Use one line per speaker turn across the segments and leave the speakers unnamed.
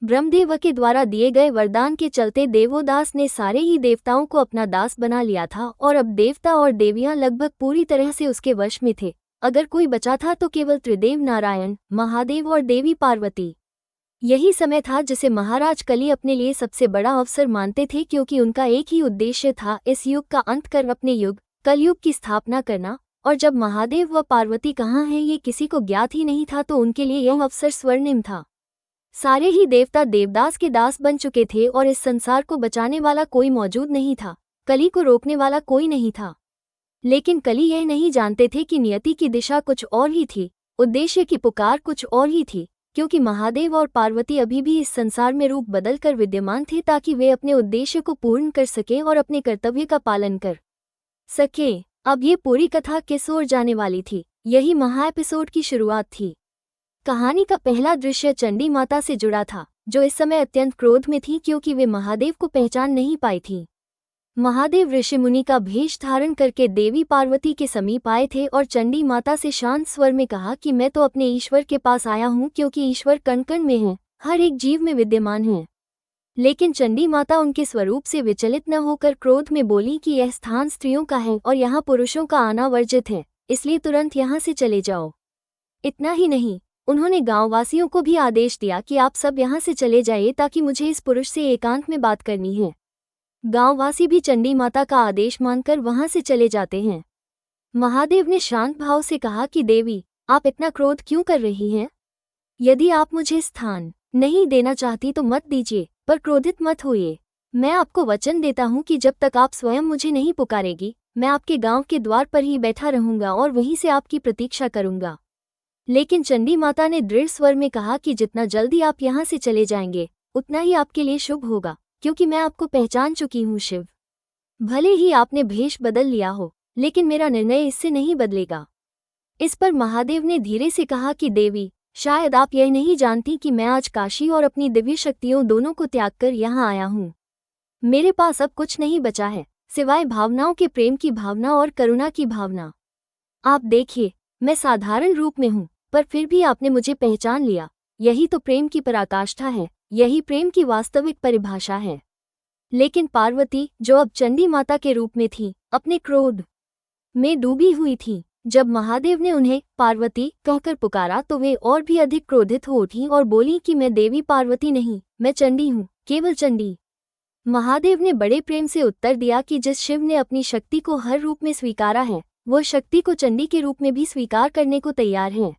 ब्रह्मदेव के द्वारा दिए गए वरदान के चलते देवोदास ने सारे ही देवताओं को अपना दास बना लिया था और अब देवता और देवियां लगभग पूरी तरह से उसके वश में थे। अगर कोई बचा था तो केवल त्रिदेव नारायण, महादेव और देवी पार्वती। यही समय था जिसे महाराज कली अपने लिए सबसे बड़ा अवसर मानते थे, क्योंकि उनका एक ही उद्देश्य था, इस युग का अंत कर अपने युग कलयुग की स्थापना करना। और जब महादेव व पार्वती कहाँ हैं ये किसी को ज्ञात ही नहीं था, तो उनके लिए यह अवसर स्वर्णिम था। सारे ही देवता देवदास के दास बन चुके थे और इस संसार को बचाने वाला कोई मौजूद नहीं था, कली को रोकने वाला कोई नहीं था। लेकिन कली यह नहीं जानते थे कि नियति की दिशा कुछ और ही थी, उद्देश्य की पुकार कुछ और ही थी, क्योंकि महादेव और पार्वती अभी भी इस संसार में रूप बदल कर विद्यमान थे ताकि वे अपने उद्देश्य को पूर्ण कर सकें और अपने कर्तव्य का पालन कर सके। अब ये पूरी कथा किस ओर जाने वाली थी, यही महा एपिसोड की शुरुआत थी। कहानी का पहला दृश्य चंडी माता से जुड़ा था, जो इस समय अत्यंत क्रोध में थी क्योंकि वे महादेव को पहचान नहीं पाई थी। महादेव ऋषिमुनि का भेष धारण करके देवी पार्वती के समीप आए थे और चंडी माता से शांत स्वर में कहा कि मैं तो अपने ईश्वर के पास आया हूँ, क्योंकि ईश्वर कण कण में है, हर एक जीव में विद्यमान है। लेकिन चंडी माता उनके स्वरूप से विचलित न होकर क्रोध में बोली कि यह स्थान स्त्रियों का है और यहाँ पुरुषों का आना वर्जित है, इसलिए तुरंत यहाँ से चले जाओ। इतना ही नहीं, उन्होंने गांववासियों को भी आदेश दिया कि आप सब यहाँ से चले जाइए ताकि मुझे इस पुरुष से एकांत में बात करनी है। गांववासी भी चंडी माता का आदेश मानकर वहां से चले जाते हैं। महादेव ने शांत भाव से कहा कि देवी, आप इतना क्रोध क्यों कर रही हैं? यदि आप मुझे स्थान नहीं देना चाहती तो मत दीजिए, पर क्रोधित मत होइए। मैं आपको वचन देता हूँ कि जब तक आप स्वयं मुझे नहीं पुकारेगी, मैं आपके गांव के द्वार पर ही बैठा रहूंगा और वहीं से आपकी प्रतीक्षा करूंगा। लेकिन चंडी माता ने दृढ़ स्वर में कहा कि जितना जल्दी आप यहाँ से चले जाएंगे उतना ही आपके लिए शुभ होगा, क्योंकि मैं आपको पहचान चुकी हूँ शिव। भले ही आपने भेष बदल लिया हो, लेकिन मेरा निर्णय इससे नहीं बदलेगा। इस पर महादेव ने धीरे से कहा कि देवी, शायद आप यह नहीं जानती कि मैं आज काशी और अपनी दिव्य शक्तियों दोनों को त्याग कर यहाँ आया हूँ। मेरे पास अब कुछ नहीं बचा है सिवाय भावनाओं के प्रेम की भावना और करुणा की भावना। आप देखिए, मैं साधारण रूप में हूँ, पर फिर भी आपने मुझे पहचान लिया। यही तो प्रेम की पराकाष्ठा है, यही प्रेम की वास्तविक परिभाषा है। लेकिन पार्वती, जो अब चंडी माता के रूप में थी, अपने क्रोध में डूबी हुई थी। जब महादेव ने उन्हें पार्वती कहकर पुकारा तो वे और भी अधिक क्रोधित हो उठी और बोली कि मैं देवी पार्वती नहीं, मैं चंडी हूँ, केवल चंडी। महादेव ने बड़े प्रेम से उत्तर दिया कि जिस शिव ने अपनी शक्ति को हर रूप में स्वीकारा है, वह शक्ति को चंडी के रूप में भी स्वीकार करने को तैयार है।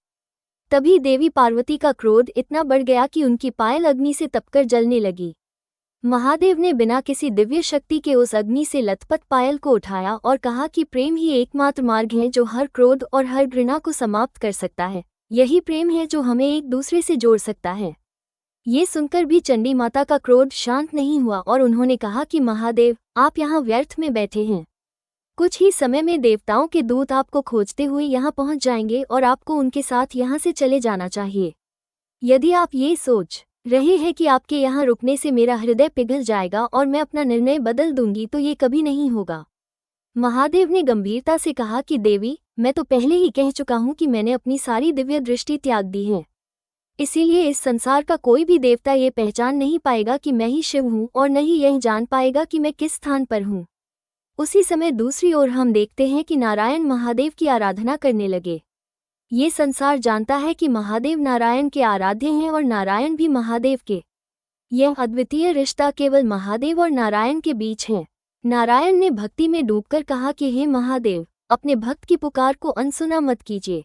तभी देवी पार्वती का क्रोध इतना बढ़ गया कि उनकी पायल अग्नि से तपकर जलने लगी। महादेव ने बिना किसी दिव्य शक्ति के उस अग्नि से लथपथ पायल को उठाया और कहा कि प्रेम ही एकमात्र मार्ग है जो हर क्रोध और हर घृणा को समाप्त कर सकता है। यही प्रेम है जो हमें एक दूसरे से जोड़ सकता है। ये सुनकर भी चंडी माता का क्रोध शांत नहीं हुआ और उन्होंने कहा कि महादेव, आप यहाँ व्यर्थ में बैठे हैं। कुछ ही समय में देवताओं के दूत आपको खोजते हुए यहाँ पहुँच जाएंगे और आपको उनके साथ यहाँ से चले जाना चाहिए। यदि आप ये सोच रहे हैं कि आपके यहाँ रुकने से मेरा हृदय पिघल जाएगा और मैं अपना निर्णय बदल दूंगी, तो ये कभी नहीं होगा। महादेव ने गंभीरता से कहा कि देवी, मैं तो पहले ही कह चुका हूँ कि मैंने अपनी सारी दिव्य दृष्टि त्याग दी है। इसीलिए इस संसार का कोई भी देवता ये पहचान नहीं पाएगा कि मैं ही शिव हूँ और न ही यह जान पाएगा कि मैं किस स्थान पर हूँ। उसी समय दूसरी ओर हम देखते हैं कि नारायण महादेव की आराधना करने लगे। ये संसार जानता है कि महादेव नारायण के आराध्य हैं और नारायण भी महादेव के। यह अद्वितीय रिश्ता केवल महादेव और नारायण के बीच है। नारायण ने भक्ति में डूबकर कहा कि हे महादेव, अपने भक्त की पुकार को अनसुना मत कीजिए,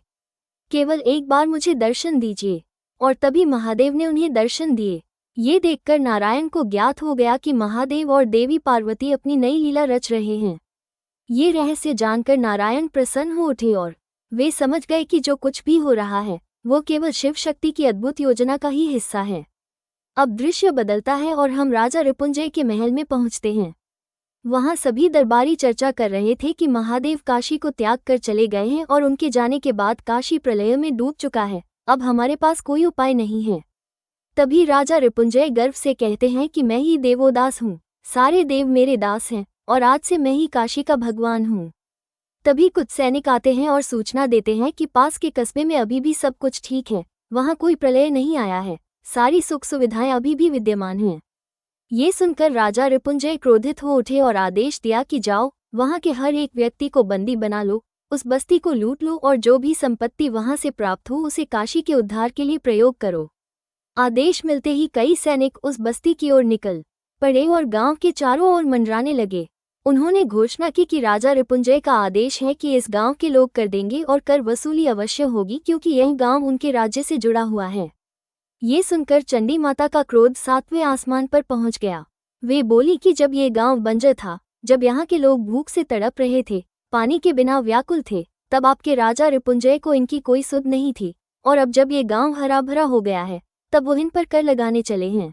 केवल एक बार मुझे दर्शन दीजिए। और तभी महादेव ने उन्हें दर्शन दिए। ये देखकर नारायण को ज्ञात हो गया कि महादेव और देवी पार्वती अपनी नई लीला रच रहे हैं। ये रहस्य जानकर नारायण प्रसन्न हो उठे और वे समझ गए कि जो कुछ भी हो रहा है वो केवल शिव शक्ति की अद्भुत योजना का ही हिस्सा है। अब दृश्य बदलता है और हम राजा रिपुंजय के महल में पहुंचते हैं। वहां सभी दरबारी चर्चा कर रहे थे कि महादेव काशी को त्याग कर चले गए हैं और उनके जाने के बाद काशी प्रलय में डूब चुका है। अब हमारे पास कोई उपाय नहीं है। तभी राजा रिपुंजय गर्व से कहते हैं कि मैं ही देवोदास हूँ, सारे देव मेरे दास हैं और आज से मैं ही काशी का भगवान हूँ। तभी कुछ सैनिक आते हैं और सूचना देते हैं कि पास के कस्बे में अभी भी सब कुछ ठीक है, वहाँ कोई प्रलय नहीं आया है। सारी सुख सुविधाएं अभी भी विद्यमान हैं। ये सुनकर राजा रिपुंजय क्रोधित हो उठे और आदेश दिया कि जाओ, वहां के हर एक व्यक्ति को बंदी बना लो, उस बस्ती को लूट लो और जो भी संपत्ति वहां से प्राप्त हो उसे काशी के उद्धार के लिए प्रयोग करो। आदेश मिलते ही कई सैनिक उस बस्ती की ओर निकल पड़े और गांव के चारों ओर मंडराने लगे। उन्होंने घोषणा की कि राजा रिपुंजय का आदेश है कि इस गांव के लोग कर देंगे और कर वसूली अवश्य होगी, क्योंकि यह गांव उनके राज्य से जुड़ा हुआ है। ये सुनकर चंडी माता का क्रोध 7वें आसमान पर पहुंच गया। वे बोली कि जब ये गांव बंजर था, जब यहाँ के लोग भूख से तड़प रहे थे, पानी के बिना व्याकुल थे, तब आपके राजा रिपुंजय को इनकी कोई सुध नहीं थी, और अब जब ये गांव हरा भरा हो गया है तब वो इन पर कर लगाने चले हैं।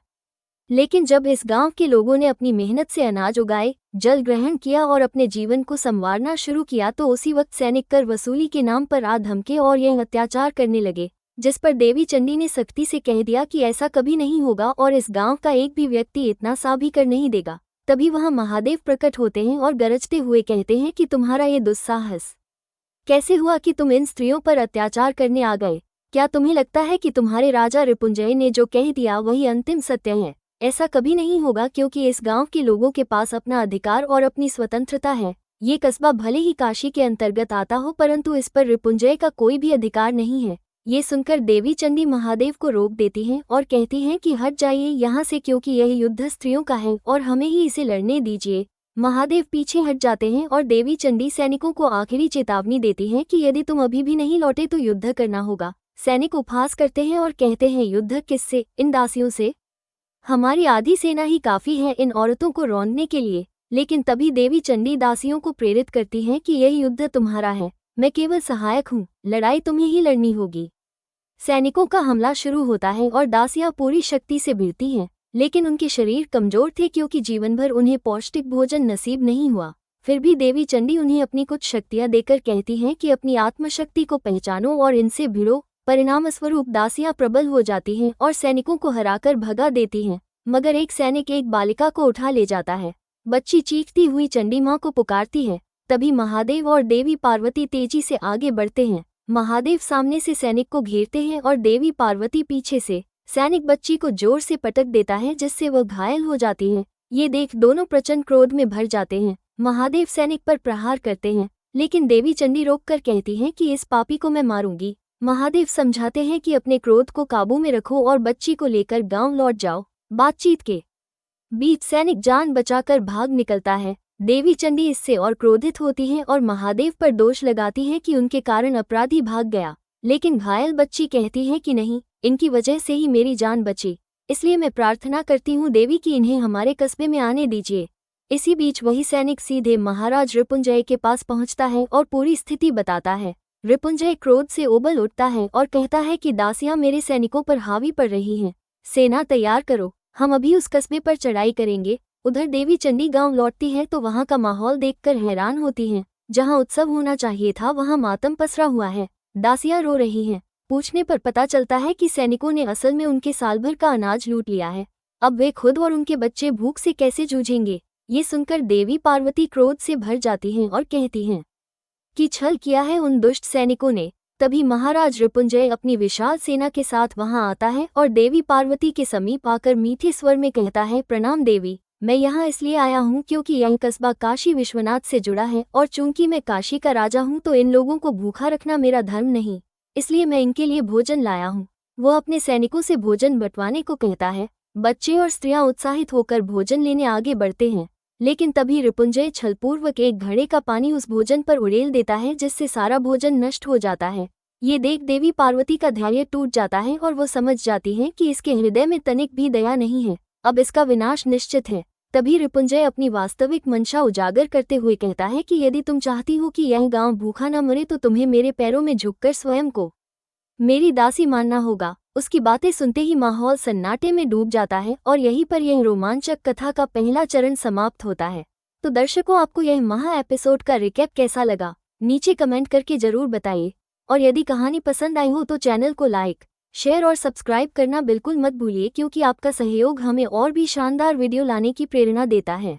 लेकिन जब इस गांव के लोगों ने अपनी मेहनत से अनाज उगाए, जल ग्रहण किया और अपने जीवन को संवारना शुरू किया, तो उसी वक्त सैनिक कर वसूली के नाम पर आ धमके और यह अत्याचार करने लगे, जिस पर देवी चंडी ने सख्ती से कह दिया कि ऐसा कभी नहीं होगा और इस गांव का एक भी व्यक्ति इतना सा भी कर नहीं देगा। तभी वहां महादेव प्रकट होते हैं और गरजते हुए कहते हैं कि तुम्हारा ये दुस्साहस कैसे हुआ कि तुम इन स्त्रियों पर अत्याचार करने आ गए? क्या तुम्हें लगता है कि तुम्हारे राजा रिपुंजय ने जो कह दिया वही अंतिम सत्य है? ऐसा कभी नहीं होगा, क्योंकि इस गांव के लोगों के पास अपना अधिकार और अपनी स्वतंत्रता है। ये कस्बा भले ही काशी के अंतर्गत आता हो, परंतु इस पर रिपुंजय का कोई भी अधिकार नहीं है। ये सुनकर देवी चंडी महादेव को रोक देती हैं और कहती हैं कि हट जाइए यहाँ से, क्योंकि यह युद्ध स्त्रियों का है और हमें ही इसे लड़ने दीजिए। महादेव पीछे हट जाते हैं और देवी चंडी सैनिकों को आखिरी चेतावनी देती हैं कि यदि तुम अभी भी नहीं लौटे तो युद्ध करना होगा। सैनिक उपहास करते हैं और कहते हैं, युद्ध किससे? इन दासियों से? हमारी आधी सेना ही काफी है इन औरतों को रौंदने के लिए। लेकिन तभी देवी चंडी दासियों को प्रेरित करती हैं कि यह युद्ध तुम्हारा है, मैं केवल सहायक हूँ, लड़ाई तुम्हें ही लड़नी होगी। सैनिकों का हमला शुरू होता है और दासियां पूरी शक्ति से भिड़ती हैं, लेकिन उनके शरीर कमजोर थे, क्योंकि जीवन भर उन्हें पौष्टिक भोजन नसीब नहीं हुआ। फिर भी देवी चंडी उन्हें अपनी कुछ शक्तियां देकर कहती हैं कि अपनी आत्मशक्ति को पहचानो और इनसे भिड़ो। परिणामस्वरूप दासियां प्रबल हो जाती हैं और सैनिकों को हराकर भगा देती हैं। मगर एक सैनिक एक बालिका को उठा ले जाता है। बच्ची चीखती हुई चंडी मां को पुकारती है। तभी महादेव और देवी पार्वती तेजी से आगे बढ़ते हैं। महादेव सामने से सैनिक को घेरते हैं और देवी पार्वती पीछे से। सैनिक बच्ची को जोर से पटक देता है, जिससे वह घायल हो जाती है। ये देख दोनों प्रचंड क्रोध में भर जाते हैं। महादेव सैनिक पर प्रहार करते हैं, लेकिन देवी चंडी रोककर कहती हैं कि इस पापी को मैं मारूंगी। महादेव समझाते हैं कि अपने क्रोध को काबू में रखो और बच्ची को लेकर गांव लौट जाओ। बातचीत के बीच सैनिक जान बचाकर भाग निकलता है। देवी चंडी इससे और क्रोधित होती हैं और महादेव पर दोष लगाती हैं कि उनके कारण अपराधी भाग गया। लेकिन घायल बच्ची कहती है कि नहीं, इनकी वजह से ही मेरी जान बची, इसलिए मैं प्रार्थना करती हूँ देवी कि इन्हें हमारे कस्बे में आने दीजिए। इसी बीच वही सैनिक सीधे महाराज रिपुंजय के पास पहुँचता है और पूरी स्थिति बताता है। रिपुंजय क्रोध से उबल उठता है और कहता है कि दासियां मेरे सैनिकों पर हावी पड़ रही हैं, सेना तैयार करो, हम अभी उस कस्बे पर चढ़ाई करेंगे। उधर देवी चंडी गांव लौटती है तो वहां का माहौल देखकर हैरान होती हैं। जहां उत्सव होना चाहिए था वहां मातम पसरा हुआ है। दासियां रो रही हैं। पूछने पर पता चलता है कि सैनिकों ने असल में उनके साल भर का अनाज लूट लिया है। अब वे खुद और उनके बच्चे भूख से कैसे जूझेंगे? ये सुनकर देवी पार्वती क्रोध से भर जाती हैं और कहती हैं कि छल किया है उन दुष्ट सैनिकों ने। तभी महाराज रिपुंजय अपनी विशाल सेना के साथ वहां आता है और देवी पार्वती के समीप आकर मीठे स्वर में कहता है, प्रणाम देवी, मैं यहाँ इसलिए आया हूँ क्योंकि यह कस्बा काशी विश्वनाथ से जुड़ा है और चूंकि मैं काशी का राजा हूँ तो इन लोगों को भूखा रखना मेरा धर्म नहीं, इसलिए मैं इनके लिए भोजन लाया हूँ। वो अपने सैनिकों से भोजन बंटवाने को कहता है। बच्चे और स्त्रियां उत्साहित होकर भोजन लेने आगे बढ़ते हैं, लेकिन तभी रिपुंजय छलपूर्वक एक घड़े का पानी उस भोजन पर उड़ेल देता है, जिससे सारा भोजन नष्ट हो जाता है। ये देख देवी पार्वती का धैर्य टूट जाता है और वो समझ जाती हैं कि इसके हृदय में तनिक भी दया नहीं है, अब इसका विनाश निश्चित है। तभी रिपुंजय अपनी वास्तविक मंशा उजागर करते हुए कहता है कि यदि तुम चाहती हो कि यह गांव भूखा न मरे तो तुम्हें मेरे पैरों में झुककर स्वयं को मेरी दासी मानना होगा। उसकी बातें सुनते ही माहौल सन्नाटे में डूब जाता है और यहीं पर यह रोमांचक कथा का पहला चरण समाप्त होता है। तो दर्शकों, आपको यह महा एपिसोड का रिकैप कैसा लगा? नीचे कमेंट करके जरूर बताइए। और यदि कहानी पसंद आई हो तो चैनल को लाइक, शेयर और सब्सक्राइब करना बिल्कुल मत भूलिए, क्योंकि आपका सहयोग हमें और भी शानदार वीडियो लाने की प्रेरणा देता है।